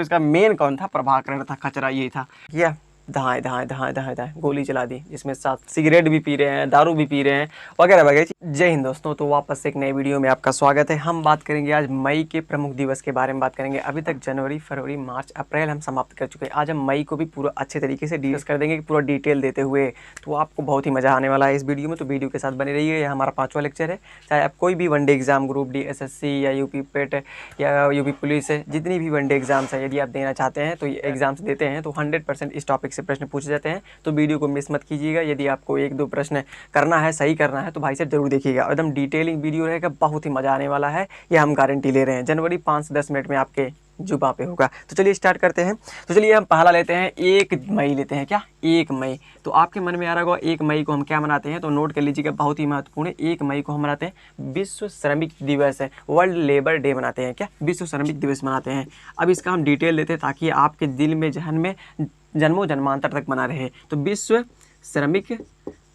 मतलब इसका मेन कौन था? प्रभाकरण था, खचरा ये था। किया धाए धाए धाए धाए धाए गोली चला दी, जिसमें साथ सिगरेट भी पी रहे हैं, दारू भी पी रहे हैं, वगैरह वगैरह। जय हिंद दोस्तों, तो वापस से एक नई वीडियो में आपका स्वागत है। हम बात करेंगे आज मई के प्रमुख दिवस के बारे में बात करेंगे। अभी तक जनवरी, फरवरी, मार्च, अप्रैल हम समाप्त कर चुके हैं। आज हम मई को भी पूरा अच्छे तरीके से डिस्कस कर देंगे, पूरा डिटेल देते हुए। तो आपको बहुत ही मज़ा आने वाला है इस वीडियो में, तो वीडियो के साथ बने रहिए। यह हमारा 5वां लेक्चर है। चाहे आप कोई भी one day exam, group D, SSC या यूपी पेट या यूपी पुलिस है, जितनी भी वनडे एग्जाम्स हैं, यदि आप देना चाहते हैं तो ये एग्जाम्स देते हैं, तो 100% इस टॉपिक से प्रश्न पूछे जाते हैं। तो वीडियो को मिस मत कीजिएगा। यदि आपको 1-2 प्रश्न करना है, सही करना है, तो भाई साहब जरूर देखिएगा। एकदम डिटेलिंग वीडियो रहेगा, बहुत ही मज़ा आने वाला है, ये हम गारंटी ले रहे हैं। जनवरी 5 से 10 मिनट में आपके जुबां पे होगा। तो चलिए स्टार्ट करते हैं। तो चलिए हम पहला लेते हैं, 1 मई लेते हैं। क्या 1 मई? तो आपके मन में आ रहा होगा 1 मई को हम क्या मनाते हैं, तो नोट कर लीजिएगा, बहुत ही महत्वपूर्ण है। 1 मई को हम मनाते हैं विश्व श्रमिक दिवस है, वर्ल्ड लेबर डे मनाते हैं। क्या विश्व श्रमिक दिवस मनाते हैं। अब इसका हम डिटेल देते हैं ताकि आपके दिल में, जहन में जन्मों जन्मांतर तक बना रहे। तो विश्व श्रमिक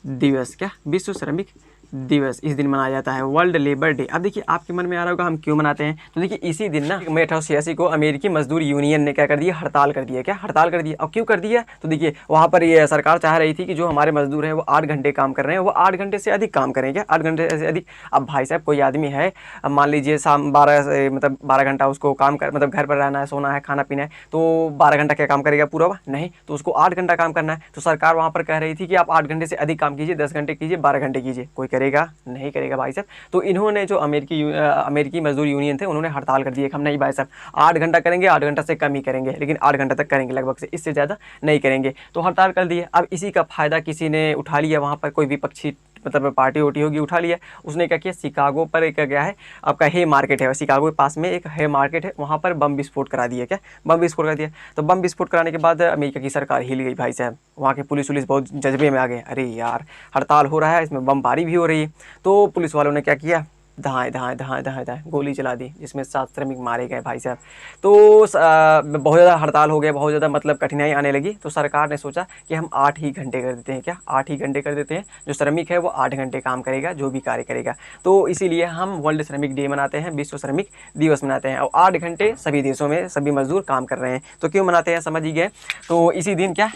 दिवस, क्या विश्व श्रमिक दिवस इस दिन मनाया जाता है, वर्ल्ड लेबर डे। अब देखिए आपके मन में आ रहा होगा हम क्यों मनाते हैं। तो देखिए इसी दिन ना मई 1886 को अमेरिकी मजदूर यूनियन ने क्या कर दिया, हड़ताल कर दिया। क्या हड़ताल कर दिया? और क्यों कर दिया? तो देखिए वहाँ पर ये सरकार चाह रही थी कि जो हमारे मजदूर हैं वो 8 घंटे काम कर रहे हैं, वो 8 घंटे से अधिक काम करें। क्या 8 घंटे से अधिक? अब भाई साहब कोई आदमी है, अब मान लीजिए शाम 12 घंटा उसको काम कर, मतलब घर पर रहना है, सोना है, खाना पीना है, तो 12 घंटा क्या काम करेगा पूरा? नहीं, तो उसको 8 घंटा काम करना है। तो सरकार वहाँ पर कह रही थी कि आप 8 घंटे से अधिक काम कीजिए, 10 घंटे कीजिए, 12 घंटे कीजिए। कोई करेगा? नहीं करेगा भाई साहब। तो इन्होंने जो अमेरिकी मजदूर यूनियन थे, उन्होंने हड़ताल कर दी। हम नहीं भाई साहब 8 घंटा करेंगे, 8 घंटा से कम ही करेंगे, लेकिन 8 घंटा तक करेंगे लगभग से, इससे ज़्यादा नहीं करेंगे। तो हड़ताल कर दिए। अब इसी का फ़ायदा किसी ने उठा लिया, वहाँ पर कोई विपक्षी मतलब पार्टी वोटी होगी, उठा लिया। उसने क्या किया, शिकागो पर एक क्या है आपका हे मार्केट है, शिकागो के पास में एक हे मार्केट है, वहाँ पर बम विस्फोट करा दिया। क्या बम विस्फोट कर दिया? तो बम विस्फोट कराने के बाद अमेरिका की सरकार हिल गई भाई साहब। वहाँ के पुलिस बहुत जज्बे में आ गए। अरे यार हड़ताल हो रहा है, इसमें बमबारी भी हो रही है। तो पुलिस वालों ने क्या किया, धाए धाए धाए धाए धाए गोली चला दी, जिसमें 7 श्रमिक मारे गए भाई साहब। तो बहुत ज़्यादा हड़ताल हो गया, बहुत ज़्यादा मतलब कठिनाई आने लगी। तो सरकार ने सोचा कि हम 8 ही घंटे कर देते हैं। क्या 8 ही घंटे कर देते हैं, जो श्रमिक है वो 8 घंटे काम करेगा, जो भी कार्य करेगा। तो इसीलिए हम वर्ल्ड श्रमिक डे मनाते हैं, विश्व श्रमिक दिवस मनाते हैं। और 8 घंटे सभी देशों में सभी मजदूर काम कर रहे हैं। तो क्यों मनाते हैं समझ ही गए। तो इसी दिन क्या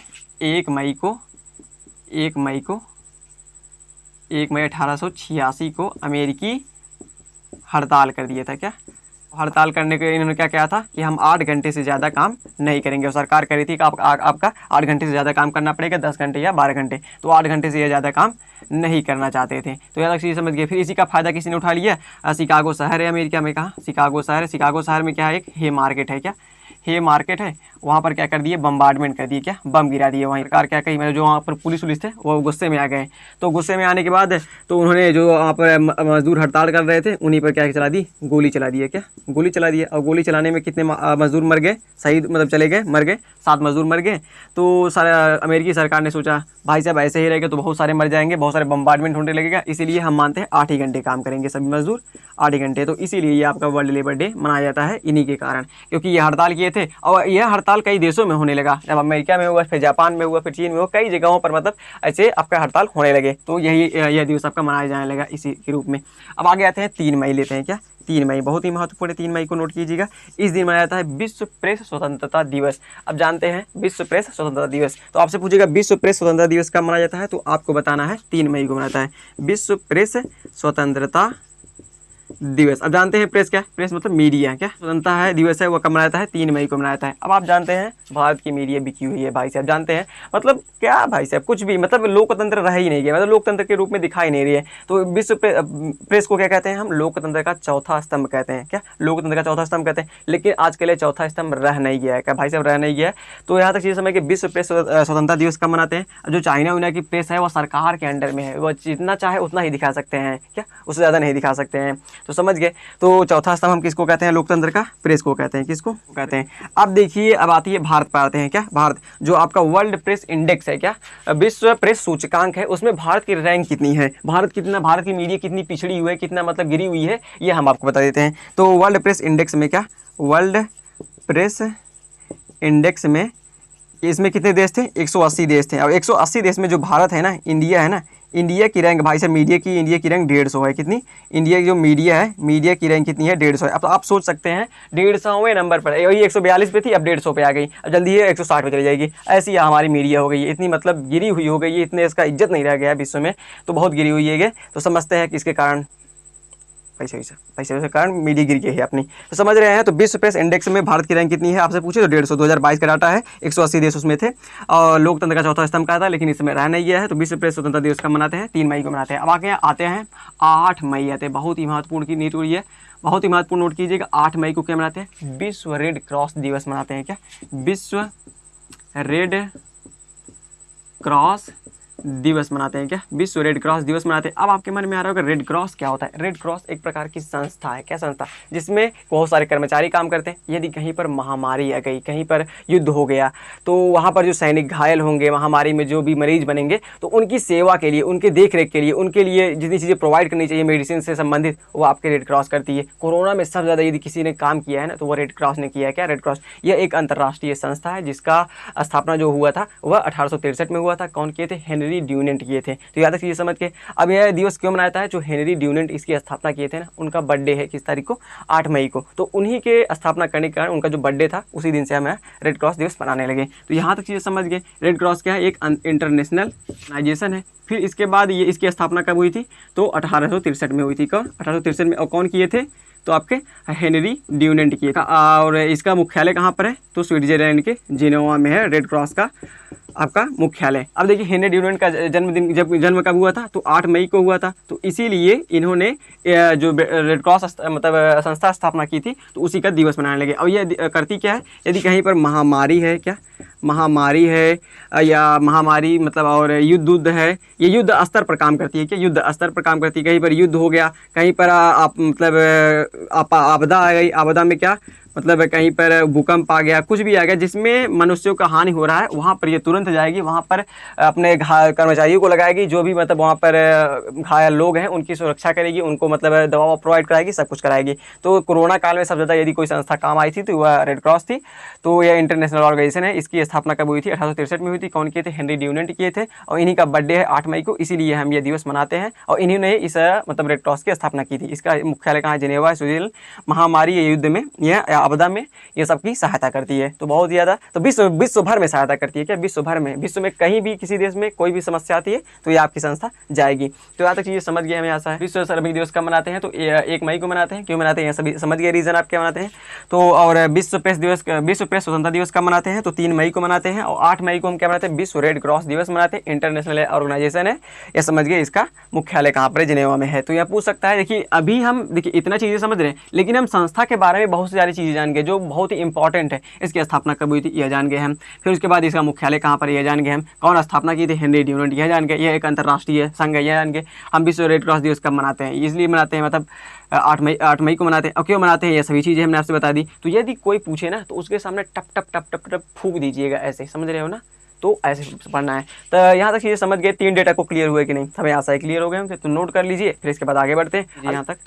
1 मई 1886 को अमेरिकी हड़ताल कर दिया था। क्या हड़ताल करने के इन्होंने क्या कहा था कि हम 8 घंटे से ज़्यादा काम नहीं करेंगे। और सरकार कह रही थी कि आपका 8 घंटे से ज़्यादा काम करना पड़ेगा, 10 घंटे या 12 घंटे। तो 8 घंटे से ज़्यादा काम नहीं करना चाहते थे। तो यह चीज़ समझ गए। फिर इसी का फ़ायदा किसी ने उठा लिया, शिकागो शहर है अमेरिका में। कहाँ? शिकागो शहर है। शिकागो शहर में क्या है, एक हे मार्केट है। क्या हे मार्केट है, वहाँ पर क्या कर दिए, बम्बार्डमेंट कर दिए। क्या बम गिरा दिए। वहीं सरकार क्या कही, मतलब जो वहाँ पर पुलिस थे वो गुस्से में आ गए। तो गुस्से में आने के बाद तो उन्होंने जो वहाँ पर मजदूर हड़ताल कर रहे थे, उन्हीं पर क्या चला दी, गोली चला दी है। क्या गोली चला दी है। और गोली चलाने में कितने मजदूर मर गए, शहीद मतलब चले गए, मर गए, 7 मजदूर मर गए। तो अमेरिकी सरकार ने सोचा भाई साहब ऐसे ही रहेगा तो बहुत सारे मर जाएंगे, बहुत सारे बम्बार्डमेंट होने लगेगा, इसीलिए हम मानते हैं 8 ही घंटे काम करेंगे सभी मजदूर, 8 ही घंटे। तो इसीलिए ये आपका वर्ल्ड लेबर डे मनाया जाता है इन्हीं के कारण, क्योंकि ये हड़ताल किए थे। और यह हड़ताल कई देशों में होने लगा, जब अमेरिका में हुआ, फिर जापान में हुआ, फिर चीन में हुआ, कई जगहों पर मतलब ऐसे आपका हड़ताल होने लगे। तो यह दिवस आपका मनाया जाने लगा इसी के रूप में। अब आगे आते हैं 3 मई लेते हैं। क्या 3 मई बहुत ही महत्वपूर्ण है। 3 मई को नोट कीजिएगा, इस दिन मनाया जाता है विश्व प्रेस स्वतंत्रता दिवस। अब जानते हैं विश्व प्रेस स्वतंत्रता दिवस, तो आपसे पूछेगा विश्व प्रेस स्वतंत्रता दिवस कब मनाया जाता है, तो आपको बताना है 3 मई को मनाता है विश्व प्रेस स्वतंत्रता दिवस। अब जानते हैं प्रेस क्या है, प्रेस मतलब मीडिया। क्या स्वतंत्रता है दिवस है वो कब मनाया जाता है, 3 मई को मनाया जाता है। अब आप जानते हैं भारत की मीडिया बिकी हुई है भाई साहब, जानते हैं मतलब क्या भाई साहब, कुछ भी मतलब लोकतंत्र रह ही नहीं गया, मतलब लोकतंत्र के रूप में दिखाई नहीं रही है। तो विश्व प्रेस को क्या कहते हैं हम, लोकतंत्र का चौथा स्तंभ कहते हैं। क्या लोकतंत्र का चौथा स्तंभ कहते हैं, लेकिन आज के लिए चौथा स्तंभ रह नहीं गया है। क्या भाई साहब रह नहीं गया है। तो यहाँ तक चीज़ समझ के विश्व प्रेस स्वतंत्रता दिवस कब मनाते हैं। जो चाइना उना की प्रेस है वो सरकार के अंडर में है, वो जितना चाहे उतना ही दिखा सकते हैं, क्या उससे ज़्यादा नहीं दिखा सकते हैं। तो समझ गए। तो चौथा स्तंभ हम किसको कहते हैं, लोकतंत्र का, प्रेस को कहते हैं। किसको कहते हैं। अब देखिए अब आती है भारत पर आते हैं। क्या भारत, जो आपका वर्ल्ड प्रेस इंडेक्स है, क्या विश्व प्रेस सूचकांक है, उसमें भारत की रैंक कितनी है, भारत की मीडिया कितनी पिछड़ी हुई है, कितना मतलब गिरी हुई है, ये हम आपको बता देते हैं। तो वर्ल्ड प्रेस इंडेक्स में क्या, वर्ल्ड प्रेस इंडेक्स में इसमें कितने देश थे? 180 देश थे। अब 180 देश में जो भारत है ना, इंडिया है ना, इंडिया की रैंक भाई साहब, मीडिया की इंडिया की रैंक 150 है। कितनी? इंडिया की जो मीडिया है, मीडिया की रैंक कितनी है? 150 है। अब तो आप सोच सकते हैं 150वें नंबर पर, वही 142 पे थी, अब 150 पे आ गई, अब जल्दी ये 160 पे चली जाएगी। ऐसी हमारी मीडिया हो गई है, इतनी मतलब गिरी हुई हो गई है, इतने इसका इज्जत नहीं रह गया है विश्व में, तो बहुत गिरी हुई है। तो समझते हैं कि इसके कारण पैसे कारण मीडिया गिर गई है अपनी, तो समझ रहे हैं। तो विश्व प्रेस इंडेक्स में भारत की रैंक कितनी है आपसे पूछे तो 150, 2022 का डाटा है। 180 देश उसमें थे और लोकतंत्र का चौथा स्तंभ का था, लेकिन इसमें रह नहीं गया है। तो विश्व प्रेस स्वतंत्रता दिवस कब मनाते हैं? 3 मई को मनाते हैं। अब आते हैं 8 मई आते हैं, बहुत ही महत्वपूर्ण की नीति हुई है, बहुत ही महत्वपूर्ण नोट कीजिएगा। 8 मई को क्या मनाते हैं? विश्व रेड क्रॉस दिवस मनाते हैं। क्या? विश्व रेड क्रॉस दिवस मनाते हैं। क्या? विश्व रेड क्रॉस दिवस मनाते हैं। अब आपके मन में आ रहा होगा रेड क्रॉस क्या होता है? रेड क्रॉस एक प्रकार की संस्था है। क्या संस्था? जिसमें बहुत सारे कर्मचारी काम करते हैं। यदि कहीं पर महामारी आ गई, कहीं पर युद्ध हो गया, तो वहाँ पर जो सैनिक घायल होंगे, महामारी में जो भी मरीज बनेंगे, तो उनकी सेवा के लिए, उनके देख रेख के लिए, उनके लिए जितनी चीज़ें प्रोवाइड करनी चाहिए मेडिसिन से संबंधित, वो आपके रेड क्रॉस करती है। कोरोना में सबसे ज़्यादा यदि किसी ने काम किया है ना, तो वो रेड क्रॉस ने किया है। क्या? रेड क्रॉस यह एक अंतर्राष्ट्रीय संस्था है जिसका स्थापना जो हुआ था वह 1863 में हुआ था। कौन किए थे? हेनरी ड्यूनेंट किए थे। तो याद रखिए समझ के। अब यह दिवस क्यों मनाया जाता है? जो हेनरी ड्यूनेंट इसकी स्थापना किए थे ना, उनका बर्थडे है किस तारीख को? 8 मई को। तो उन्हीं के स्थापना करने के कारण उनका जो बर्थडे था उसी दिन से हम रेड क्रॉस दिवस मनाने लगे। तो यहाँ तक चीज़ें समझ गए। रेड क्रॉस क्या है? एक इंटरनेशनल ऑर्गेनाइजेशन है। फिर इसके बाद ये इसकी स्थापना कब हुई थी? तो 1863 में हुई थी। कौन? 1863 में। और कौन किए थे? तो आपके हेनरी ड्यूनेंट किए। और इसका मुख्यालय कहाँ पर है? तो स्विट्जरलैंड के जिनेवा में है रेड क्रॉस का आपका मुख्यालय। अब देखिए हेनरी ड्यूनेंट का जन्मदिन, जब जन्म कब हुआ था? तो 8 मई को हुआ था। तो इसीलिए इन्होंने जो रेड क्रॉस मतलब संस्था स्थापना की थी, तो उसी का दिवस मनाने लगे। और ये करती क्या है? यदि कहीं पर महामारी है, क्या महामारी है या महामारी मतलब और युद्ध है, ये युद्ध स्तर पर काम करती है। क्या? युद्ध स्तर पर काम करती है। कहीं पर युद्ध हो गया, कहीं पर आप मतलब आपदा आ गई, आपदा में क्या मतलब कहीं पर भूकंप आ गया, कुछ भी आ गया जिसमें मनुष्यों का हानि हो रहा है, वहाँ पर ये तुरंत जाएगी, वहाँ पर अपने कर्मचारियों को लगाएगी, जो भी मतलब वहाँ पर घायल लोग हैं उनकी सुरक्षा करेगी, उनको मतलब दवा प्रोवाइड कराएगी, सब कुछ कराएगी। तो कोरोना काल में सबसे ज़्यादा यदि कोई संस्था काम आई थी तो वह रेड क्रॉस थी। तो यह इंटरनेशनल ऑर्गेनाइजेशन है। इसकी स्थापना कब हुई थी? 1863 में हुई थी। कौन किए थे? हेनरी ड्यूनेंट किए थे। और इन्हीं का बर्थडे है 8 मई को, इसीलिए हम ये दिवस मनाते हैं। और इन्हीं ने इस मतलब रेड क्रॉस की स्थापना की थी। इसका मुख्यालय कहाँ है? Geneva, Switzerland. महामारी या युद्ध में, यह आपदा में ये सबकी सहायता करती है। तो बहुत ज़्यादा तो विश्व भर में सहायता करती है। क्या? विश्व भर में, विश्व में कहीं भी किसी देश में कोई भी समस्या आती है तो ये आपकी संस्था जाएगी। तो यहाँ तक चीज़ें समझ गए हमें आशा है। विश्व श्रमिक दिवस कब मनाते हैं? तो 1 मई को मनाते हैं। क्यों मनाते हैं? सभी समझ गए रीज़न आप क्या मनाते हैं। तो और विश्व प्रेस स्वतंत्रता दिवस कब मनाते हैं? तो 3 मई को मनाते हैं। और 8 मई को हम क्या मनाते हैं? विश्व रेड क्रॉस दिवस मनाते हैं। इंटरनेशनल ऑर्गेनाइजेशन है, यह समझ गए। इसका मुख्यालय कहाँ पर है? जिनेवा में है। तो यह पूछ सकता है। देखिए अभी हम इतना चीज़ें समझ रहे हैं, लेकिन हम संस्था के बारे में बहुत सारी चीज़ें जान गए जो बहुत ही इंपॉर्टेंट है। इसकी स्थापना कब हुई थी यह जान गए हम। फिर उसके बाद इसका मुख्यालय कहाँ पर यह जान गए हम। कौन स्थापना की थी? हेनरी ड्यूनेंट, यह जान गए। यह एक अंतर्राष्ट्रीय संघ है, यह जान गए। हम विश्व रेड क्रॉस दिवस कब मनाते हैं? इसलिए मनाते हैं मतलब 8 मई को मनाते हैं। और क्यों मनाते हैं? ये सभी चीज़ें हमने आपसे बता दी। तो यदि कोई पूछे ना तो उसके सामने टप टप टप टप टप फूंक दीजिएगा, ऐसे समझ रहे हो ना। तो ऐसे पढ़ना है। तो यहाँ तक चीज़ें समझ गए। 3 डेटा को क्लियर हुए कि नहीं? हमें आशा है क्लियर हो गए होंगे। तो नोट कर लीजिए, फिर इसके बाद आगे बढ़ते हैं। यहाँ तक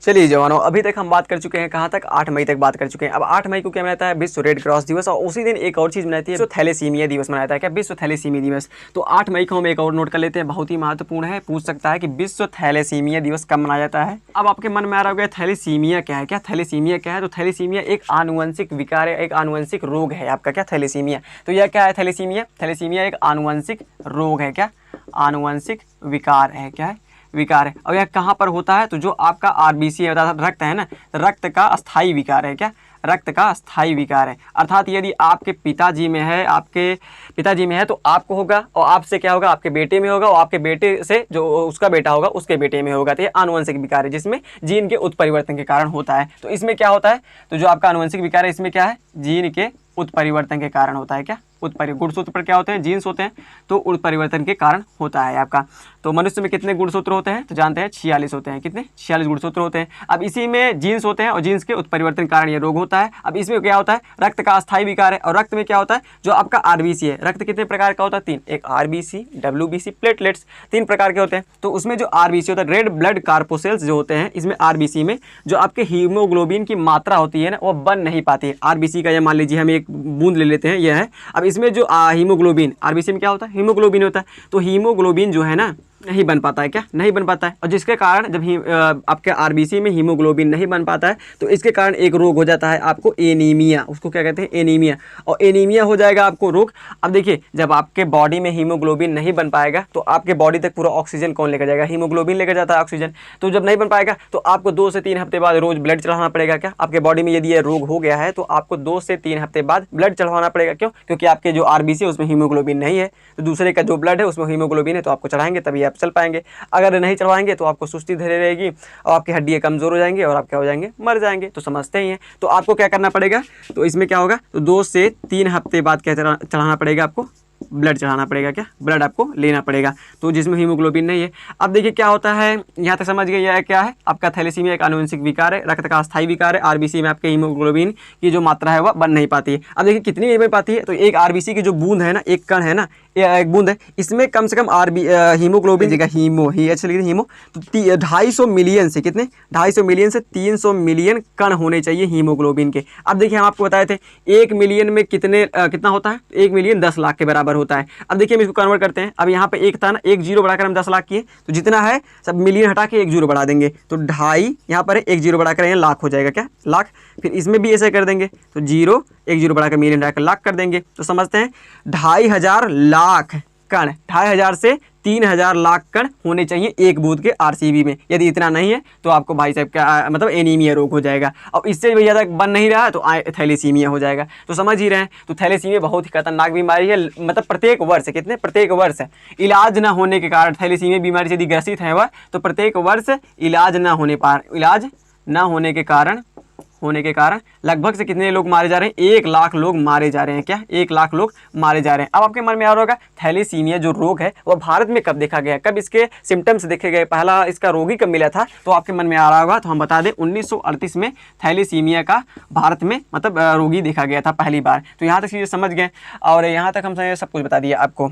चलिए जवानों, अभी तक हम बात कर चुके हैं कहाँ तक? 8 मई तक बात कर चुके हैं। अब 8 मई को क्या मनाता है? विश्व रेड क्रॉस दिवस। और उसी दिन एक और चीज़ मनाती है, विश्व थैलेसीमिया दिवस मनाता है। क्या? विश्व थैलेसीमिया दिवस। तो 8 मई को हम एक और नोट कर लेते हैं, बहुत ही महत्वपूर्ण है। पूछ सकता है कि विश्व थैलेसीमिया दिवस कब मनाया जाता है। अब आपके मन में आ रहा होगा थैलेसीमिया क्या है? क्या थैलेसीमिया क्या है? तो थैलेसीमिया एक आनुवंशिक विकार है, एक आनुवंशिक रोग है आपका। क्या? थैलेसीमिया। तो यह क्या है? थैलेसीमिया। थैलेसीमिया एक आनुवंशिक रोग है। क्या? आनुवंशिक विकार है। क्या है? विकार है। और यह कहाँ पर होता है? तो जो आपका आरबीसी है, रक्त है ना, रक्त का अस्थाई विकार है। क्या? रक्त का अस्थाई विकार है। अर्थात यदि आपके पिताजी में है, आपके पिताजी में है तो आपको होगा, और आपसे क्या होगा? आपके बेटे में होगा, और आपके बेटे से जो उसका बेटा होगा उसके बेटे में होगा। तो ये आनुवंशिक विकार है जिसमें जीन के उत्परिवर्तन के कारण होता है। तो इसमें क्या होता है? तो जो आपका आनुवंशिक विकार है इसमें क्या है? जीन के उत्परिवर्तन के कारण होता है। क्या गुणसूत्र पर क्या होते हैं? जीन्स होते हैं, तो उत्परिवर्तन के कारण होता है आपका। तो मनुष्य में कितने गुणसूत्र होते हैं? तो जानते हैं 46 होते हैं। कितने? 46 गुणसूत्र होते हैं। अब इसी में जीन्स होते हैं और जीन्स के उत्परिवर्तन के कारण ये रोग होता है। अब इसमें क्या होता है? रक्त का अस्थायी विकार है। और रक्त में क्या होता है? जो आपका आरबीसी है, रक्त कितने प्रकार का होता है? 3, एक आरबीसी, डब्ल्यूबीसी, प्लेटलेट्स, 3 प्रकार के होते हैं। तो उसमें जो आरबीसी होता है, रेड ब्लड कार्पोसेल्स जो होते हैं, इसमें आरबीसी में जो आपके हीमोग्लोबिन की मात्रा होती है ना, वो बन नहीं पाती है। आरबीसी का ये मान लीजिए हम एक बूंद ले लेते हैं, यह है। अब इसमें जो हीमोग्लोबिन, आरबीसी में क्या होता है? हीमोग्लोबिन होता है। तो हीमोग्लोबिन जो है ना, नहीं बन पाता है। क्या? नहीं बन पाता है। और जिसके कारण जब आपके आरबीसी में हीमोग्लोबिन नहीं बन पाता है, तो इसके कारण एक रोग हो जाता है आपको, एनीमिया। उसको क्या कहते हैं? एनीमिया। और एनीमिया हो जाएगा आपको रोग। अब देखिए, जब आपके बॉडी में हीमोग्लोबिन नहीं बन पाएगा, तो आपके बॉडी तक पूरा ऑक्सीजन कौन लेकर जाएगा? हीमोग्लोबिन लेकर जाता है ऑक्सीजन। तो जब नहीं बन पाएगा, तो आपको 2 से 3 हफ्ते बाद रोज ब्लड चढ़ाना पड़ेगा। क्या? आपके बॉडी में यदि ये रोग हो गया है, तो आपको 2 से 3 हफ्ते बाद ब्लड चढ़वाना पड़ेगा। क्यों? क्योंकि आपके जो आरबीसी है उसमें हीमोग्लोबिन नहीं है, तो दूसरे का जो ब्लड है उसमें हीमोग्लोबिन है, तो आपको चढ़ाएंगे तभी आप चल पाएंगे। अगर नहीं चढ़वाएंगे तो आपको सुस्ती धरी रहेगी और आपकी हड्डियाँ कमज़ोर हो जाएंगी और आप क्या हो जाएंगे? मर जाएंगे। तो समझते ही हैं। तो आपको क्या करना पड़ेगा? तो इसमें क्या होगा? तो 2 से 3 हफ्ते बाद क्या चढ़ाना पड़ेगा आपको? ब्लड चढ़ाना पड़ेगा। क्या? ब्लड आपको लेना पड़ेगा, तो जिसमें हीमोग्लोबिन नहीं है। अब देखिए क्या होता है, यहाँ तक समझ गए। यह क्या है? आपका थैलेसीमिया एक आनुवंशिक विकार है, रक्त का अस्थायी विकार है। आरबीसी में आपके हीमोग्लोबिन की जो मात्रा है वह बन नहीं पाती है। अब देखिए कितनी बन पाती है? तो एक आरबीसी की जो बूंद है ना, एक कण है ना, एक बूंद है, इसमें कम से कम हीमोग्लोबिन जगह हीमो तो 250 मिलियन से, कितने? 250 मिलियन से 300 मिलियन कण होने चाहिए हीमोग्लोबिन के। अब देखिए हम आपको बताए थे 1 मिलियन में कितना होता है? 1 मिलियन 10 लाख के बराबर होता है। अब देखिए हम इसको कन्वर्ट करते हैं। अब यहाँ पे एक था ना, एक जीरो बढ़ाकर हम 10 लाख किए, तो जितना है सब मिलियन हटा के एक जीरो बढ़ा देंगे, तो 2.5 यहाँ पर एक जीरो बढ़ाकर यहाँ लाख हो जाएगा। क्या? लाख। फिर इसमें भी ऐसे कर देंगे, तो जीरो एक जीरो बढ़ाकर मिलियन हटाकर लाख कर देंगे। तो समझते हैं 2500 लाख कण, 2500 से 3000 लाख कण होने चाहिए एक बूंद के आरसीबी में। यदि इतना नहीं है तो आपको भाई साहब क्या मतलब एनीमिया रोग हो जाएगा। अब इससे भी ज़्यादा बन नहीं रहा तो थैलेसीमिया हो जाएगा। तो समझ ही रहे हैं। तो थैलेसीमिया बहुत ही खतरनाक बीमारी है। मतलब प्रत्येक वर्ष, कितने? प्रत्येक वर्ष इलाज न होने के कारण, थैलेसीमिया बीमारी से यदि ग्रसित है वह, तो प्रत्येक वर्ष इलाज न होने के कारण लगभग से कितने लोग मारे जा रहे हैं? 1 लाख लोग मारे जा रहे हैं। क्या? 1 लाख लोग मारे जा रहे हैं। अब आपके मन में आ रहा होगा थैलेसीमिया जो रोग है वह भारत में कब देखा गया, कब इसके सिम्टम्स देखे गए, पहला इसका रोगी कब मिला था? तो आपके मन में आ रहा होगा, तो हम बता दें 1938 में थैलेसीमिया का भारत में मतलब रोगी देखा गया था पहली बार। तो यहाँ तक चीज़ें समझ गए और यहाँ तक हम सब कुछ बता दिया आपको,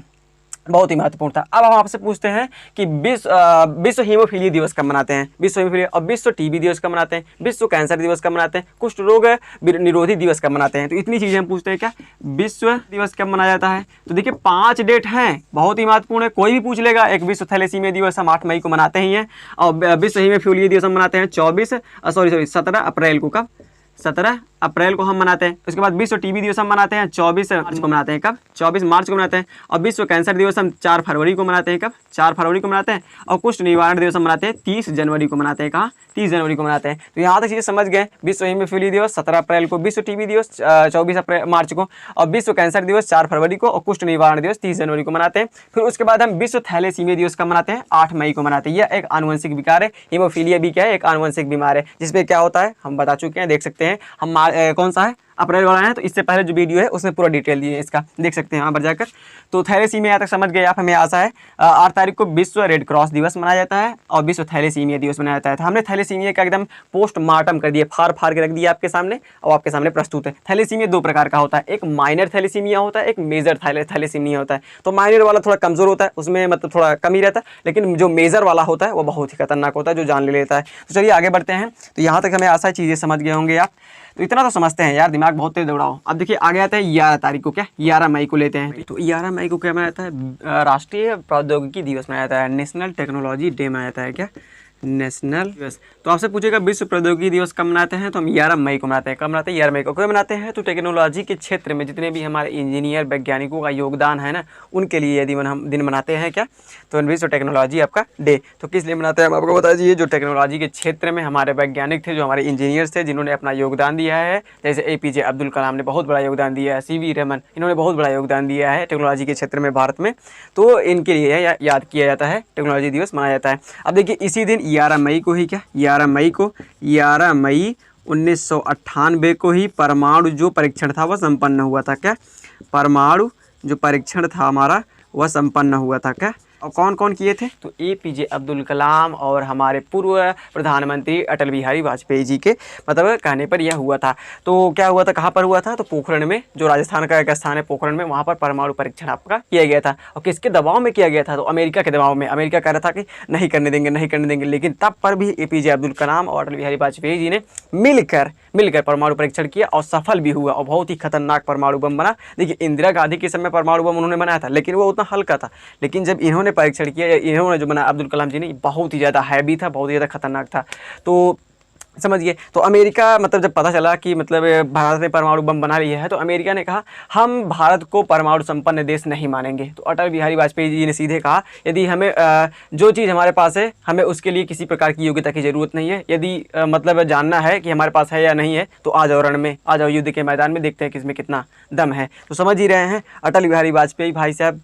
बहुत ही महत्वपूर्ण था। अब हम आपसे पूछते हैं कि विश्व हीमोफीलिया दिवस कब मनाते हैं? विश्व हीमोफीलिया और विश्व टीबी दिवस कब मनाते हैं? विश्व कैंसर दिवस कब मनाते हैं? कुष्ठ रोग निरोधी दिवस कब मनाते हैं? तो इतनी चीज़ें हम पूछते हैं। क्या? विश्व दिवस कब मनाया जाता है? तो देखिए 5 डेट हैं, बहुत ही महत्वपूर्ण है। कोई भी पूछ लेगा। एक विश्व थैलेसीमिया दिवस हम 8 मई को मनाते ही हैं, और विश्व हीमोफीलिया दिवस हम मनाते हैं 17 अप्रैल को। कब? 17 अप्रैल को हम मनाते हैं। उसके बाद विश्व टीबी दिवस हम मनाते हैं 24 मार्च को मनाते हैं। कब? 24 मार्च को मनाते हैं। और विश्व कैंसर दिवस हम 4 फरवरी को मनाते हैं। कब? 4 फरवरी को मनाते हैं। और कुष्ठ निवारण दिवस हम मनाते हैं 30 जनवरी को मनाते हैं। कहाँ? 30 जनवरी को मनाते हैं। तो यहाँ तक चीज़ें समझ गए। विश्व हीमोफीलिया दिवस 17 अप्रैल को, विश्व टीबी दिवस 24 मार्च को, और विश्व कैंसर दिवस 4 फरवरी को, और कुष्ठ निवारण दिवस 30 जनवरी को मनाते हैं। फिर उसके बाद हम विश्व थैलेसीमिया दिवस कब मनाते हैं? 8 मई को मनाते हैं। यह एक आनुवंशिक विकार है। हीमोफीलिया भी क्या है? एक आनुवंशिक बीमार है, जिसमें क्या होता है हम बता चुके हैं, देख सकते हैं हम। कौन सा है? अप्रैल वाला है। तो इससे पहले जो वीडियो है उसमें पूरा डिटेल दिए है, इसका देख सकते हैं वहाँ पर जाकर। तो थैलेसीमिया यहाँ तक समझ गए आप। हमें आशा है 8 तारीख को विश्व रेड क्रॉस दिवस मनाया जाता है और विश्व थैलेसीमिया दिवस मनाया जाता है। तो हमने थैलेसीमिया का एकदम पोस्टमार्टम कर दिया, फाड़ के रख दिया आपके सामने, और आपके सामने प्रस्तुत है। थैलेसीमिया 2 प्रकार का होता है, एक माइनर थैलेसीमिया होता है, एक मेजर थैलेसीमिया होता है। तो माइनर वाला थोड़ा कमजोर होता है, उसमें मतलब थोड़ा कम ही रहता है, लेकिन जो मेजर वाला होता है वो बहुत ही खतरनाक होता है, जो जान ले लेता है। तो चलिए आगे बढ़ते हैं। तो यहाँ तक हमें आशा है चीज़ें समझ गए होंगे आप। तो इतना तो समझते हैं यार, दिमाग बहुत तेज दौड़ाओ। अब देखिए आगे आता है 11 तारीख को। क्या? 11 मई को लेते हैं। तो 11 मई को क्या मनाया जाता है? राष्ट्रीय प्रौद्योगिकी दिवस मनाया जाता है, नेशनल टेक्नोलॉजी डे मनाया जाता है। क्या? नेशनल दिवस। तो आपसे पूछेगा विश्व प्रौद्योगिकी दिवस कब मनाते हैं? तो हम 11 मई को मनाते हैं। कब मनाते हैं? 11 मई को। क्यों मनाते हैं? तो टेक्नोलॉजी के क्षेत्र में जितने भी हमारे इंजीनियर वैज्ञानिकों का योगदान है ना, उनके लिए यदि हम दिन मनाते हैं। क्या? तो विश्व टेक्नोलॉजी आपका डे। तो किस लिए मनाते हैं हम आपको बता दीजिए। जो टेक्नोलॉजी के क्षेत्र में हमारे वैज्ञानिक थे, जो हमारे इंजीनियर्स थे, जिन्होंने अपना योगदान दिया है, जैसे APJ अब्दुल कलाम ने बहुत बड़ा योगदान दिया है, CV रमन, इन्होंने बहुत बड़ा योगदान दिया है टेक्नोलॉजी के क्षेत्र में भारत में। तो इनके लिए याद किया जाता है, टेक्नोलॉजी दिवस मनाया जाता है। अब देखिए इसी दिन 11 मई को ही क्या? 11 मई 1998 को ही परमाणु जो परीक्षण था वह संपन्न हुआ था। क्या? परमाणु जो परीक्षण था हमारा वह संपन्न हुआ था। क्या? और कौन कौन किए थे? तो APJ अब्दुल कलाम और हमारे पूर्व प्रधानमंत्री अटल बिहारी वाजपेयी जी के मतलब कहने पर यह हुआ था। तो क्या हुआ था, कहाँ पर हुआ था? तो पोखरण में, जो राजस्थान का एक स्थान है पोखरण में, वहाँ पर परमाणु परीक्षण आपका किया गया था। और किसके दबाव में किया गया था? तो अमेरिका के दबाव में। अमेरिका कह रहा था कि नहीं करने देंगे, नहीं करने देंगे, लेकिन तब पर भी APJ अब्दुल कलाम और अटल बिहारी वाजपेयी जी ने मिलकर परमाणु परीक्षण किया और सफल भी हुआ और बहुत ही खतरनाक परमाणु बम बना। देखिए, इंदिरा गांधी के समय परमाणु बम उन्होंने बनाया था, लेकिन वो उतना हल्का था, लेकिन जब इन्होंने परीक्षण किया, इन्होंने जो बनाया अब्दुल कलाम जी ने, बहुत ही ज़्यादा हैवी था, बहुत ही ज़्यादा खतरनाक था। तो समझिए, तो अमेरिका मतलब जब पता चला कि मतलब भारत ने परमाणु बम बना लिया है, तो अमेरिका ने कहा हम भारत को परमाणु संपन्न देश नहीं मानेंगे। तो अटल बिहारी वाजपेयी जी ने सीधे कहा यदि हमें जो चीज़ हमारे पास है हमें उसके लिए किसी प्रकार की योग्यता की ज़रूरत नहीं है। यदि मतलब जानना है कि हमारे पास है या नहीं है तो आ जाओ रण में, आ जाओ युद्ध के मैदान में, देखते हैं किसमें कितना दम है। तो समझ ही रहे हैं, अटल बिहारी वाजपेयी भाई साहब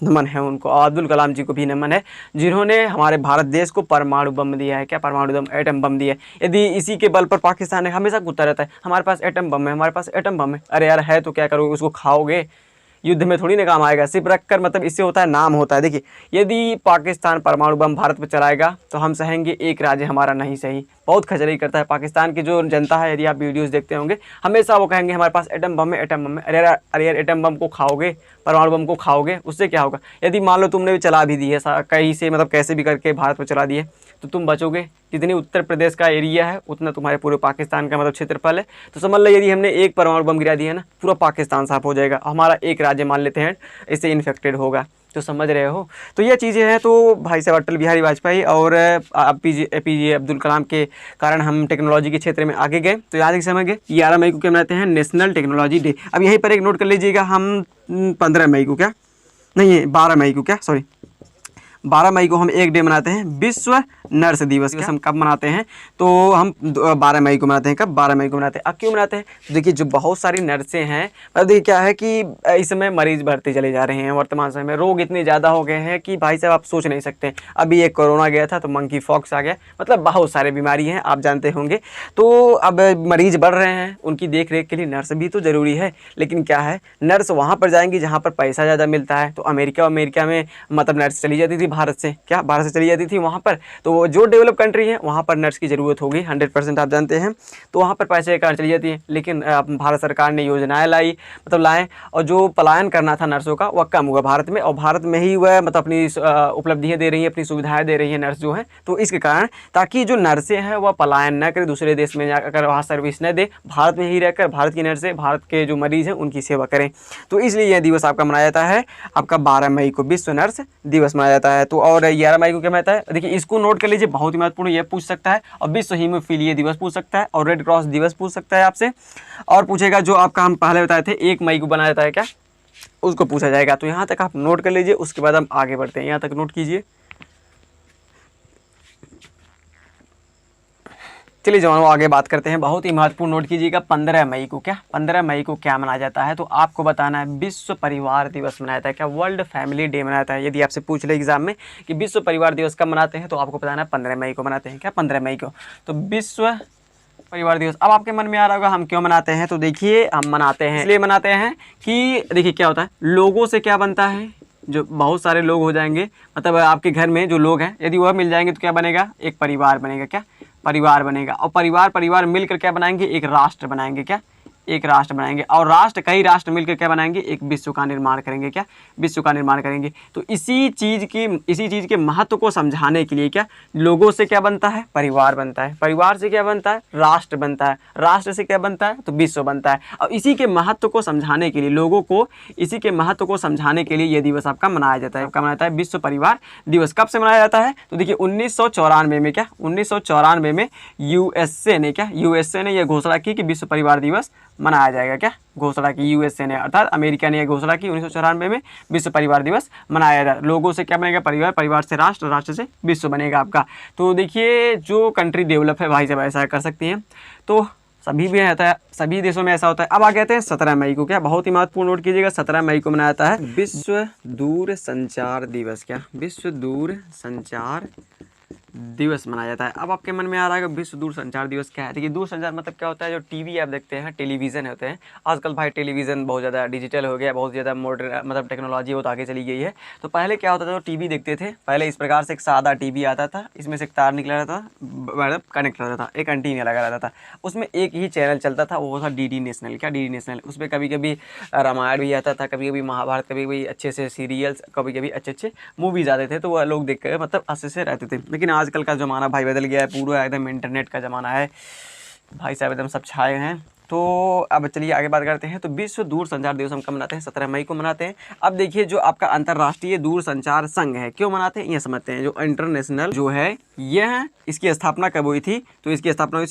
नमन है उनको, और अब्दुल कलाम जी को भी नमन है, जिन्होंने हमारे भारत देश को परमाणु बम दिया है। क्या? परमाणु बम, एटम बम दिया है। यदि इसी के बल पर पाकिस्तान है हमेशा कूदता रहता है हमारे पास एटम बम है, हमारे पास एटम बम है। अरे यार है तो क्या करोगे, उसको खाओगे? युद्ध में थोड़ी ना काम आएगा, सिर्फ रख कर मतलब इससे होता है नाम होता है। देखिए, यदि पाकिस्तान परमाणु बम भारत पर चलाएगा तो हम सहेंगे एक राज्य हमारा नहीं सही। बहुत खचराई करता है पाकिस्तान की जो जनता है, यदि आप वीडियोस देखते होंगे हमेशा वो कहेंगे हमारे पास एटम बम है, एटम बम है। अरे यार एटम बम को खाओगे, परमाणु बम को खाओगे, उससे क्या होगा? यदि मान लो तुमने भी चला भी दी है कहीं से, मतलब कैसे भी करके भारत पर चला दिए, तो तुम बचोगे? जितनी उत्तर प्रदेश का एरिया है उतना तुम्हारे पूरे पाकिस्तान का मतलब क्षेत्रफल है। तो समझ लो यदि हमने एक परमाणु बम गिरा दिया ना, पूरा पाकिस्तान साफ हो जाएगा, हमारा एक राज्य मान लेते हैं इससे इन्फेक्टेड होगा। तो समझ रहे हो, तो ये चीज़ें हैं। तो भाई साहब अटल बिहारी वाजपेयी और APJ अब्दुल कलाम के कारण हम टेक्नोलॉजी के क्षेत्र में आगे गए। तो याद समझ गए 11 मई को क्या मनाते हैं? National technology day. अब यहीं पर एक नोट कर लीजिएगा, हम 15 मई को, क्या नहीं है 12 मई को, क्या सॉरी 12 मई को हम एक डे मनाते हैं, विश्व नर्स दिवस। हम कब मनाते हैं? तो हम 12 मई को मनाते हैं। कब? 12 मई को मनाते हैं। अब क्यों मनाते हैं? तो देखिए, जो बहुत सारी नर्सें हैं, मतलब देखिए क्या है कि इस समय मरीज बढ़ते चले जा रहे हैं। वर्तमान समय में रोग इतने ज़्यादा हो गए हैं कि भाई साहब आप सोच नहीं सकते। अभी एक कोरोना गया था तो मंकी फॉक्स आ गया, मतलब बहुत सारे बीमारी हैं, आप जानते होंगे। तो अब मरीज बढ़ रहे हैं, उनकी देख रेख के लिए नर्स भी तो ज़रूरी है। लेकिन क्या है, नर्स वहाँ पर जाएंगी जहाँ पर पैसा ज़्यादा मिलता है। तो अमेरिका में मतलब नर्स चली जाती थी भारत से, क्या भारत से चली जाती थी वहाँ पर। तो जो डेवलप कंट्री है वहाँ पर नर्स की ज़रूरत होगी 100%, आप जानते हैं। तो वहाँ पर पैसे के कारण चली जाती है। लेकिन भारत सरकार ने योजनाएं लाएँ, और जो पलायन करना था नर्सों का वह कम हुआ भारत में, और भारत में ही वह मतलब अपनी उपलब्धियाँ दे रही हैं, अपनी सुविधाएँ दे रही हैं नर्स जो हैं। तो इसके कारण ताकि जो नर्सें हैं वह पलायन न करें, दूसरे देश में जाकर वहाँ सर्विस न दे, भारत में ही रहकर भारत की नर्सें भारत के जो मरीज़ हैं उनकी सेवा करें। तो इसलिए यह दिवस आपका मनाया जाता है, आपका 12 मई को विश्व नर्स दिवस मनाया जाता है। तो और 11 मई को क्या मनाता है? देखिए, इसको नोट कर लीजिए, बहुत ही महत्वपूर्ण, ये पूछ सकता है। और विश्व हीमोफीलिया दिवस पूछ सकता है, और रेड क्रॉस दिवस पूछ सकता है आपसे, और पूछेगा जो आपका हम पहले बताए थे 1 मई को बनाया जाता है, क्या उसको पूछा जाएगा। तो यहाँ तक आप नोट कर लीजिए, उसके बाद हम आगे बढ़ते हैं। यहाँ तक नोट कीजिए। चलिए जवानों, आगे बात करते हैं। बहुत ही महत्वपूर्ण नोट कीजिएगा, 15 मई को क्या 15 मई को क्या मनाया जाता है? तो आपको बताना है विश्व परिवार दिवस मनाया जाता है। क्या? वर्ल्ड फैमिली डे मनाया जाता है। यदि आपसे पूछ ले एग्जाम में कि विश्व परिवार दिवस कब मनाते हैं, तो आपको बताना है 15 मई को मनाते हैं। क्या? 15 मई को। तो विश्व परिवार दिवस। अब आपके मन में आ रहा होगा हम क्यों मनाते हैं? तो देखिए, हम मनाते हैं इसलिए मनाते हैं कि देखिए क्या होता है, लोगों से क्या बनता है, जो बहुत सारे लोग हो जाएंगे, मतलब आपके घर में जो लोग हैं यदि वह मिल जाएंगे तो क्या बनेगा? एक परिवार बनेगा। क्या? परिवार बनेगा। और परिवार मिलकर क्या बनाएंगे? एक राष्ट्र बनाएंगे। क्या? एक राष्ट्र बनाएंगे। और राष्ट्र, कई राष्ट्र मिलकर क्या बनाएंगे? एक विश्व का निर्माण करेंगे। क्या? विश्व का निर्माण करेंगे। तो इसी चीज़ के महत्व को समझाने के लिए क्या लोगों से क्या बनता है? परिवार बनता है। परिवार से क्या बनता है? राष्ट्र बनता है। राष्ट्र से क्या बनता है? तो विश्व बनता है। और इसी के महत्व को समझाने के लिए, लोगों को इसी के महत्व को समझाने के लिए यह दिवस आपका मनाया जाता है। आपका मनाया जाता है विश्व परिवार दिवस। कब से मनाया जाता है? तो देखिए 1994 में, क्या 1994 में यूएसए ने यह घोषणा की कि विश्व परिवार दिवस मनाया जाएगा। क्या घोषणा की? यूएसए ने, अर्थात अमेरिका ने यह घोषणा की 1994 में विश्व परिवार दिवस मनाया जाएगा। लोगों से क्या बनेगा? परिवार, परिवार से राष्ट्र, राष्ट्र से विश्व बनेगा आपका। तो देखिए, जो कंट्री डेवलप है भाई साहब ऐसा कर सकती हैं। तो सभी भी रहता है, सभी देशों में ऐसा होता है। अब आ कहते हैं 17 मई को। क्या? बहुत ही महत्वपूर्ण नोट कीजिएगा, 17 मई को मनाया जाता है विश्व दूर संचार दिवस। क्या? विश्व दूर संचार दिवस मनाया जाता है। अब आपके मन में आ रहा है कि विश्व दूरसंचार दिवस क्या है। देखिए दूरसंचार मतलब क्या होता है, जो टीवी आप देखते हैं, टेलीविज़न होते हैं। आजकल भाई टेलीविज़न बहुत ज़्यादा डिजिटल हो गया, बहुत ज़्यादा मॉडर्न मतलब टेक्नोलॉजी बहुत आगे चली गई है। तो पहले क्या होता था, जो टीवी देखते थे पहले इस प्रकार से एक सादा टीवी आता था, इसमें से एक तार निकला रहता था, मतलब कनेक्ट रहता था, एक एंटीना लगा रहता था, उसमें एक ही चैनल चलता था, वो था डीडी नेशनल। क्या डीडी नेशनल, उसमें कभी कभी रामायण भी आता था, कभी कभी महाभारत, कभी कभी अच्छे से सीरियल्स, कभी कभी अच्छे अच्छे मूवीज़ आते थे, तो वह लोग देख कर मतलब अच्छे से रहते थे। लेकिन आजकल का ज़माना भाई बदल गया है, पूरा एकदम इंटरनेट का ज़माना है भाई साहब, एकदम सब छाए हैं। तो अब चलिए आगे बात करते हैं। तो विश्व दूरसंचार दिवस हम कब मनाते हैं, 17 मई को मनाते हैं। अब देखिए जो आपका अंतर्राष्ट्रीय दूरसंचार संघ है, क्यों मनाते हैं ये समझते हैं। जो इंटरनेशनल जो है, यह इसकी स्थापना कब हुई थी, तो इसकी स्थापना हुई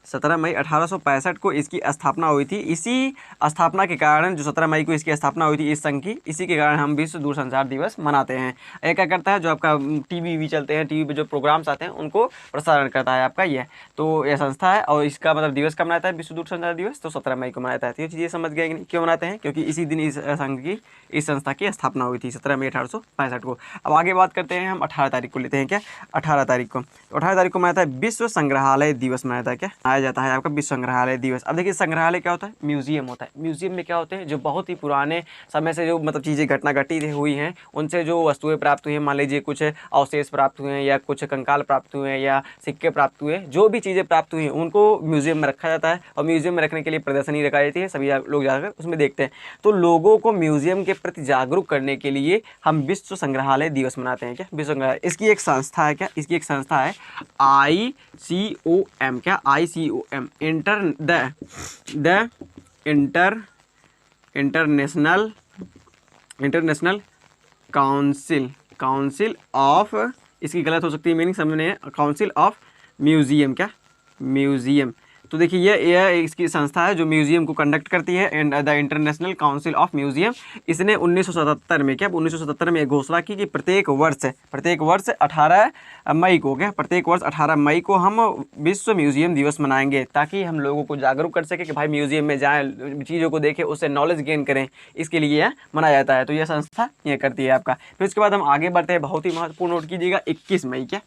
17 मई 1865 को इसकी स्थापना हुई थी। इसी स्थापना के कारण, जो 17 मई को इसकी स्थापना हुई थी इस संघ की, इसी के कारण हम विश्व दूरसंचार दिवस मनाते हैं। ये क्या करता है, जो आपका टीवी भी चलते हैं, टीवी पे जो प्रोग्राम्स आते हैं उनको प्रसारण करता है आपका यह। तो यह संस्था है और इसका मतलब दिवस कब मनाता है, विश्व दूरसंचार दिवस, तो 17 मई को मनाता है। तो ये चीज़ें समझ गए कि क्यों मनाते हैं, क्योंकि इसी दिन इस संघ की, इस संस्था की स्थापना हुई थी 17 मई 1865 को। अब आगे बात करते हैं हम 18 तारीख को लेते हैं। क्या 18 तारीख को, तो 18 तारीख को मनाता है विश्व संग्रहालय दिवस मनाता है। क्या मनाया जाता है आपका विश्व संग्रहालय दिवस। अब देखिए संग्रहालय क्या होता है, म्यूजियम होता है। म्यूजियम में क्या होते हैं, जो बहुत ही पुराने समय से जो मतलब चीज़ें घटना घटी हुई हैं, उनसे जो वस्तुएं प्राप्त हुई हैं, मान लीजिए कुछ अवशेष प्राप्त हुए हैं या कुछ कंकाल प्राप्त हुए हैं या सिक्के प्राप्त हुए हैं, जो भी चीज़ें प्राप्त हुई हैं उनको म्यूजियम में रखा जाता है। और म्यूजियम में रखने के लिए प्रदर्शनी रखाई जाती है, सभी लोग जाकर उसमें देखते हैं। तो लोगों को म्यूजियम के प्रति जागरूक करने के लिए हम विश्व संग्रहालय दिवस मनाते हैं। क्या विश्व संग्रहालय, इसकी एक संस्था है। क्या इसकी एक संस्था है ICOM। क्या ICOM, इंटरनेशनल काउंसिल ऑफ, इसकी गलत हो सकती है मीनिंग समझने है, काउंसिल ऑफ म्यूजियम। क्या म्यूजियम, तो देखिए यह इसकी संस्था है जो म्यूजियम को कंडक्ट करती है, and the international council of museum. इसने 1977 में, क्या 1977 में घोषणा की कि प्रत्येक वर्ष 18 मई को, क्या प्रत्येक वर्ष 18 मई को हम विश्व म्यूजियम दिवस मनाएंगे, ताकि हम लोगों को जागरूक कर सके कि भाई म्यूजियम में जाएं, चीज़ों को देखें, उससे नॉलेज गेन करें, इसके लिए यह मनाया जाता है। तो यह संस्था ये करती है आपका। फिर उसके बाद हम आगे बढ़ते हैं, बहुत ही महत्वपूर्ण नोट कीजिएगा, 21 मई। क्या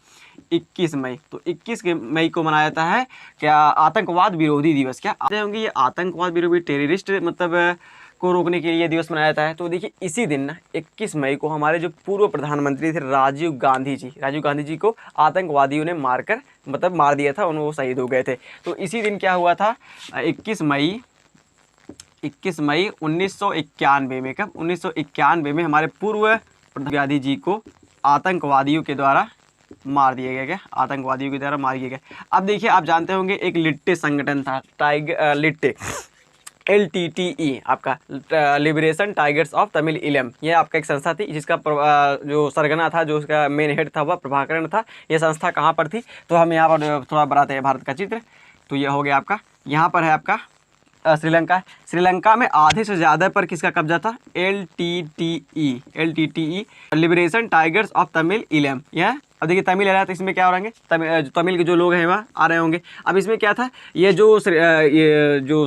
21 मई, तो 21 मई को मनाया जाता है क्या आतंकवाद विरोधी दिवस। क्या आते होंगे, ये आतंकवाद विरोधी, टेररिस्ट मतलब को रोकने के लिए दिवस मनाया जाता है। तो देखिए इसी दिन ना 21 मई को हमारे जो पूर्व प्रधानमंत्री थे राजीव गांधी जी को आतंकवादियों ने मार दिया था, वो शहीद हो गए थे। तो इसी दिन क्या हुआ था, 21 मई 1991 में, कब 1991 में हमारे पूर्व गांधी जी को आतंकवादियों के द्वारा मार दिया गया। क्या आतंकवादियों के द्वारा मार दिया गया। अब देखिए आप जानते होंगे एक लिट्टे संगठन था, लिट्टे, LTTE, आपका लिबरेशन टाइगर्स ऑफ तमिल इलम। यह आपका एक संस्था थी जिसका जो सरगना था, जो उसका मेन हेड था, वह प्रभाकरण था। यह संस्था कहाँ पर थी, तो हम यहाँ पर थोड़ा बनाते हैं भारत का चित्र। तो यह हो गया आपका, यहाँ पर है आपका श्रीलंका में आधे से ज़्यादा पर किसका कब्जा था, LTTE liberation tigers of Tamil इलम। यह अब देखिए तमिल आ रहा है, तो इसमें क्या हो रहे हैं, तमिल के जो लोग हैं वह आ रहे होंगे। अब इसमें क्या था, ये जो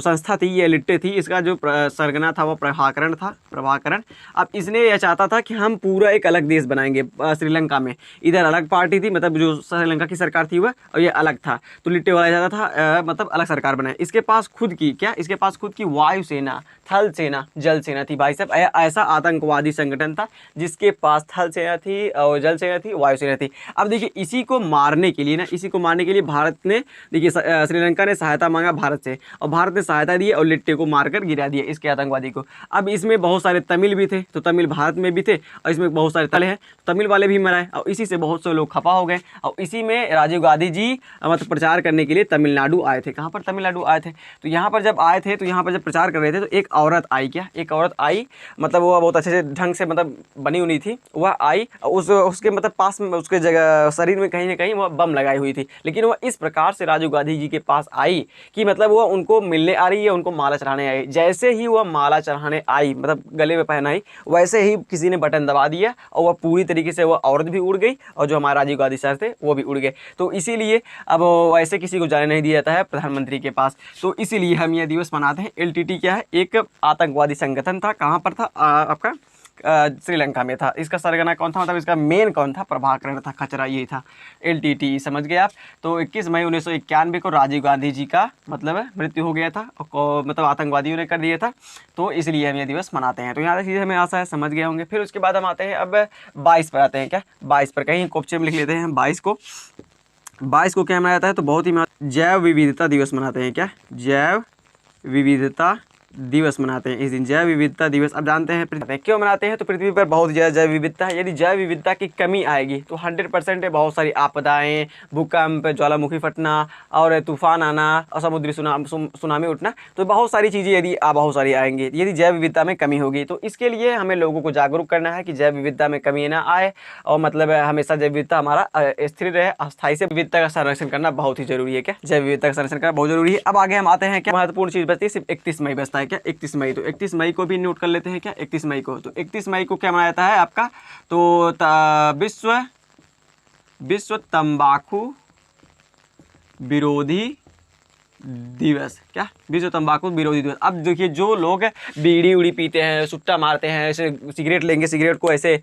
संस्था थी, ये लिट्टे थी, इसका जो सरगना था वो प्रभाकरण। अब इसने यह चाहता था कि हम पूरा एक अलग देश बनाएंगे श्रीलंका में। इधर अलग पार्टी थी, मतलब जो श्रीलंका की सरकार थी वह, और ये अलग था। तो लिट्टे वाला चाहता था मतलब अलग सरकार बनाए। इसके पास खुद की वायुसेना, थल सेना, जल सेना थी। भाई साहब ऐसा आतंकवादी संगठन था जिसके पास थल सेना थी और जल सेना थी, वायुसेना थी। अब देखिए इसी को मारने के लिए भारत ने, देखिए श्रीलंका ने सहायता मांगा भारत से, और भारत ने सहायता दी और लिट्टे को मारकर गिरा दिया, इसके आतंकवादी को। अब इसमें बहुत सारे तमिल भी थे, तो तमिल भारत में भी थे, और इसमें बहुत सारे तले हैं, तमिल वाले भी मराए, और इसी से बहुत से लोग खफा हो गए। और इसी में राजीव गांधी जी मतलब प्रचार करने के लिए तमिलनाडु आए थे। कहाँ पर, तमिलनाडु आए थे। तो यहाँ पर जब आए थे, तो यहाँ पर जब प्रचार कर रहे थे, तो एक औरत आई, मतलब वो बहुत अच्छे से ढंग से मतलब बनी हुई थी, वह आई, उसके मतलब पास में, उसके जगह शरीर में कहीं ना कहीं वह बम लगाई हुई थी। लेकिन वह इस प्रकार से राजीव गांधी जी के पास आई कि मतलब वह उनको मिलने आ रही है, उनको माला चढ़ाने आई। जैसे ही वह माला चढ़ाने आई, मतलब गले में पहनाई, वैसे ही किसी ने बटन दबा दिया और वह पूरी तरीके से, वह औरत भी उड़ गई और जो हमारे राजीव गांधी सर थे वो भी उड़ गए। तो इसीलिए अब वैसे किसी को जाने नहीं दिया जाता है प्रधानमंत्री के पास। तो इसीलिए हम यह दिवस मनाते हैं। LTT क्या है, एक आतंकवादी संगठन था। कहाँ पर था, आपका श्रीलंका में था। इसका सरगना कौन था, मतलब इसका मेन कौन था, प्रभाकरण था, खचरा ये था, LTTE समझ गए आप। तो 21 मई 1991 को राजीव गांधी जी का मतलब मृत्यु हो गया था, और मतलब आतंकवादियों ने कर दिया था, तो इसलिए हम ये दिवस मनाते हैं। तो यहाँ तक चीज़ें हमें आशा है समझ गए होंगे। फिर उसके बाद हम आते हैं अब 22 पर आते हैं। क्या 22 पर, कहीं कोपचे में लिख लेते हैं 22 को। 22 को क्या मनाया जाता है, तो बहुत ही जैव विविधता दिवस मनाते हैं। क्या जैव विविधता दिवस मनाते हैं इस दिन, जैव विविधता दिवस। अब जानते हैं क्यों मनाते हैं, तो पृथ्वी पर बहुत ज़्यादा जैव विविधता है। यदि जैव विविधता की कमी आएगी तो 100% बहुत सारी आपदाएं, भूकंप, ज्वालामुखी फटना और तूफान आना और समुद्री सुनामी उठना, तो बहुत सारी चीज़ें यदि बहुत सारी आएंगी यदि जैव विविधता में कमी होगी। तो इसके लिए हमें लोगों को जागरूक करना है कि जैव विविधता में कमी ना आए, और मतलब हमेशा जैव विविधता हमारा स्थिर रहे, अस्थायी से विविधता का संरक्षण करना बहुत ही जरूरी है। क्या जैव विविधता का संरक्षण करना बहुत जरूरी है। अब आगे हम आते हैं, क्या महत्वपूर्ण चीज़ बचती है, सिर्फ 31 मई बचता है। क्या 31 मई, तो 31 मई को भी नोट कर लेते हैं। क्या 31 मई को, तो 31 मई को क्या मनाया जाता है आपका, तो विश्व तंबाकू विरोधी दिवस। क्या विश्व तंबाकू विरोधी दिवस। अब देखिए जो लोग बीड़ी उड़ी पीते हैं, सुट्टा मारते हैं, ऐसे सिगरेट लेंगे, सिगरेट को ऐसे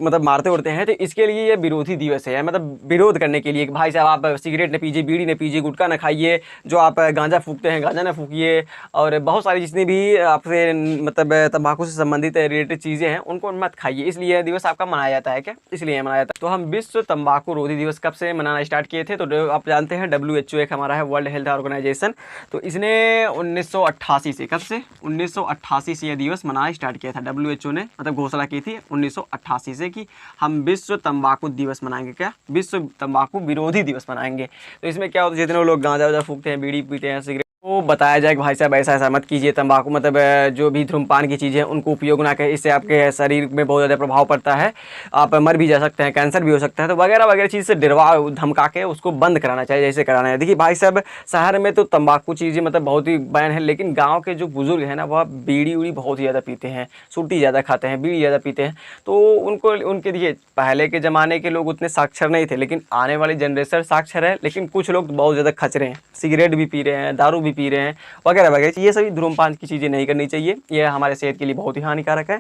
मतलब मारते उड़ते हैं, तो इसके लिए ये विरोधी दिवस है, मतलब विरोध करने के लिए कि भाई साहब आप सिगरेट न पीजिए, बीड़ी न पीजिए, गुटखा न खाइए, जो आप गांजा फूकते हैं गांजा न फूकिए, और बहुत सारी जितनी भी आपसे मतलब तंबाकू से संबंधित रिलेटेड चीज़ें हैं उनको मत खाइए। इसलिए यह दिवस आपका मनाया जाता है। क्या इसलिए मनाया जाता है। तो हम विश्व तंबाकू रोधी दिवस कब से मनाना स्टार्ट किए थे, तो आप जानते हैं WHO एक हमारा है, वर्ल्ड हेल्थ ऑर्गेनाइजेशन, तो इसने 1988 से, कब से 1988 से यह दिवस मनाना स्टार्ट किया था। WHO ने मतलब घोषणा की थी 1988 से कि हम विश्व तंबाकू दिवस मनाएंगे। क्या विश्व तंबाकू विरोधी दिवस मनाएंगे। तो इसमें क्या होता है, जितने लोग गांजा वाजा फूकते हैं, बीड़ी पीते हैं, सिगरेट, वो बताया जाए कि भाई साहब ऐसा ऐसा मत कीजिए, तंबाकू मतलब जो भी धूम्रपान की चीज़ें उनको उपयोग ना करें, इससे आपके शरीर में बहुत ज़्यादा प्रभाव पड़ता है, आप मर भी जा सकते हैं, कैंसर भी हो सकता है, तो वगैरह वगैरह चीज़ से डरवा धमका के उसको बंद कराना चाहिए, जैसे कराना है। देखिए भाई साहब शहर में तो तंबाकू चीज़ें मतलब बहुत ही बैन है, लेकिन गाँव के जो बुजुर्ग हैं ना, वह बीड़ी उड़ी बहुत ही ज़्यादा पीते हैं, सुर्ती ज़्यादा खाते हैं, बीड़ी ज़्यादा पीते हैं, तो उनको उनके देखिए पहले के ज़माने के लोग उतने साक्षर नहीं थे, लेकिन आने वाली जनरेशन साक्षर है, लेकिन कुछ लोग बहुत ज़्यादा खचरे हैं, सिगरेट भी पी रहे हैं, दारू भी पी रहे हैं, वगैरह वगैरह। ये सभी धूम्रपान की चीज़ें नहीं करनी चाहिए, ये हमारे सेहत के लिए बहुत ही हानिकारक है।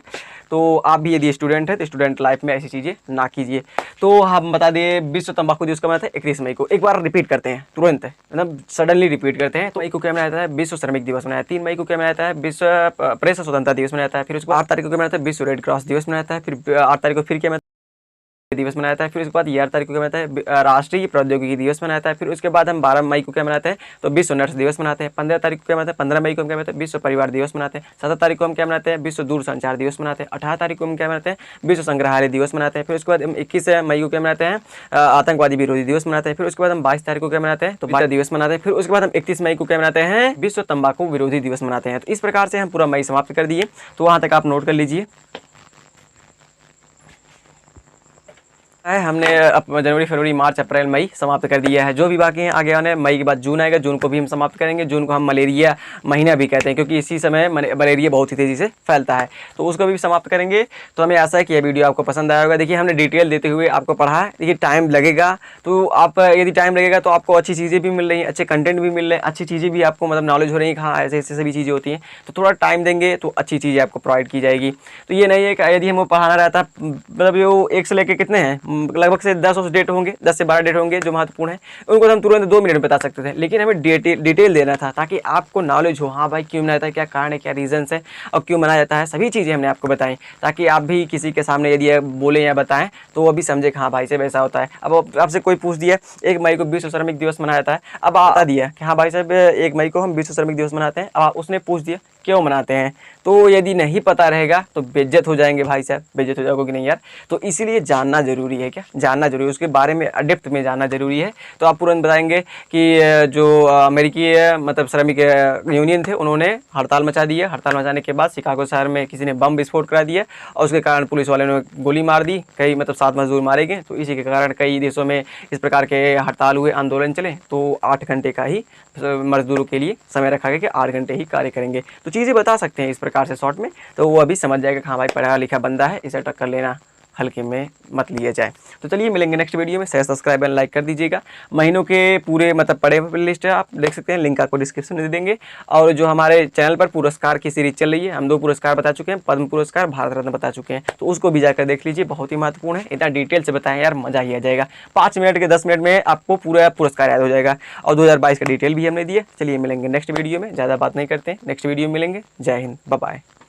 तो आप भी यदि स्टूडेंट है तो स्टूडेंट लाइफ में ऐसी चीज़ें ना कीजिए। तो हम बता दें विश्व तंबाकू दिवस का मनाते हैं 31 मई को। एक बार रिपीट करते हैं तुरंत, मतलब सडनली रिपीट करते हैं। तो 1 को क्या मनाया जाता है, विश्व श्रमिक दिवस मनाया। 3 मई को क्या मनाया जाता है, विश्व प्रेस स्वतंत्रता दिवस मनाया जाता है। फिर उसको 8 तारीख को क्या मनाया जाता है, विश्व रेड क्रॉस दिवस मनाया जाता है। फिर 8 तारीख को फिर क्या दिवस मनाया जाता है। फिर उसके बाद 11 तारीख को क्या मनाता है, राष्ट्रीय प्रौद्योगिकी दिवस मनाया जाता है। फिर उसके बाद हम 12 मई को क्या मनाते हैं, तो विश्व नर्स दिवस मनाते हैं। 15 तारीख को क्या मनाते हैं, 15 मई को हम क्या मनाते हैं, विश्व परिवार दिवस मनाते हैं। 17 तारीख को हम क्या मनाते हैं, विश्व दूरसंचार दिवस मनाते हैं। 18 तारीख को हम क्या मनाते हैं, विश्व संग्रहालय दिवस मनाते हैं। फिर उसके बाद हम 21 मई को क्या मनाते हैं, आतंकवादी विरोधी दिवस मनाते हैं। फिर उसके बाद हम 22 तारीख को क्या मनाते हैं, तो विश्व दिवस मनाते हैं। फिर उसके बाद हम 31 मई को क्या मनाते हैं, विश्व तंबाकू विरोधी दिवस मनाते हैं। तो इस प्रकार से हम पूरा मई समाप्त कर दिए। तो वहाँ तक आप नोट कर लीजिए। हमने जनवरी, फरवरी, मार्च, अप्रैल, मई समाप्त कर दिया है। जो भी बाकी हैं आगे आने, मई के बाद जून आएगा, जून को भी हम समाप्त करेंगे। जून को हम मलेरिया महीना भी कहते हैं, क्योंकि इसी समय मलेरिया बहुत ही तेज़ी से फैलता है, तो उसको भी समाप्त करेंगे। तो हमें आशा है कि यह वीडियो आपको पसंद आया होगा। देखिए हमने डिटेल देते हुए आपको पढ़ा है। देखिए टाइम लगेगा, तो आप यदि टाइम लगेगा तो आपको अच्छी चीज़ें भी मिल रही हैं, अच्छे कंटेंट भी मिल रहे हैं, अच्छी चीज़ें भी आपको मतलब नॉलेज हो रही है कि हाँ ऐसे ऐसे सभी चीज़ें होती हैं। तो थोड़ा टाइम देंगे तो अच्छी चीज़ें आपको प्रोवाइड की जाएगी। तो ये नहीं है कि यदि हमें पढ़ाना रहता, मतलब ये 1 से लेकर कितने हैं, लगभग से 10 डेट होंगे, 10 से 12 डेट होंगे जो महत्वपूर्ण है, उनको तो हम तुरंत 2 मिनट में बता सकते थे, लेकिन हमें डिटेल देना था ताकि आपको नॉलेज हो, हाँ भाई क्यों मनाया जाता है, क्या कारण है, क्या रीजंस है और क्यों मनाया जाता है, सभी चीज़ें हमने आपको बताई, ताकि आप भी किसी के सामने यदि बोले या बताएं तो वो भी समझे कि हाँ भाई साहब ऐसा होता है। अब आपसे कोई पूछ दिया 1 मई को विश्व श्रमिक दिवस मनाया जाता है, अब बता दिया कि हाँ भाई साहब 1 मई को हम विश्व श्रमिक दिवस मनाते हैं, अब उसने पूछ दिया क्यों मनाते हैं, तो यदि नहीं पता रहेगा तो बेइज्जत हो जाएंगे भाई साहब, बेइज्जत हो जाओगे कि नहीं यार। तो इसीलिए जानना जरूरी है, क्या जानना जरूरी है, उसके बारे में डेप्थ में जानना जरूरी है। तो आप तुरंत बताएंगे कि जो अमेरिकी मतलब श्रमिक यूनियन थे उन्होंने हड़ताल मचा दी है। हड़ताल मचाने के बाद शिकागो शहर में किसी ने बम विस्फोट करा दिया और उसके कारण पुलिस वाले ने गोली मार दी, कई मतलब 7 मजदूर मारे गए। तो इसी के कारण कई देशों में इस प्रकार के हड़ताल हुए, आंदोलन चले। तो 8 घंटे का ही मजदूरों के लिए समय रखा गया कि 8 घंटे ही कार्य करेंगे। तो चीज़ें बता सकते हैं इस प्रकार से शॉर्ट में, तो वो अभी समझ जाएगा हाँ भाई पढ़ा लिखा बंदा है, इसे टक्कर लेना हल्के में मत लिया जाए। तो चलिए मिलेंगे नेक्स्ट वीडियो में। शेयर सब्सक्राइब एंड लाइक कर दीजिएगा। महीनों के पूरे मतलब पड़े हुए लिस्ट है, आप देख सकते हैं, लिंक आपको डिस्क्रिप्शन में दे देंगे। और जो हमारे चैनल पर पुरस्कार की सीरीज चल रही है, हम 2 पुरस्कार बता चुके हैं, पद्म पुरस्कार, भारत रत्न बता चुके हैं, तो उसको भी जाकर देख लीजिए, बहुत ही महत्वपूर्ण है। इतना डिटेल से बताएं यार, मजा ही आ जाएगा। 5 मिनट के 10 मिनट में आपको पूरा पुरस्कार याद हो जाएगा। और 2022 का डिटेल भी हमने दिया। चलिए मिलेंगे नेक्स्ट वीडियो में, ज़्यादा बात नहीं करते हैं, नेक्स्ट वीडियो में मिलेंगे। जय हिंद, बाय बाय।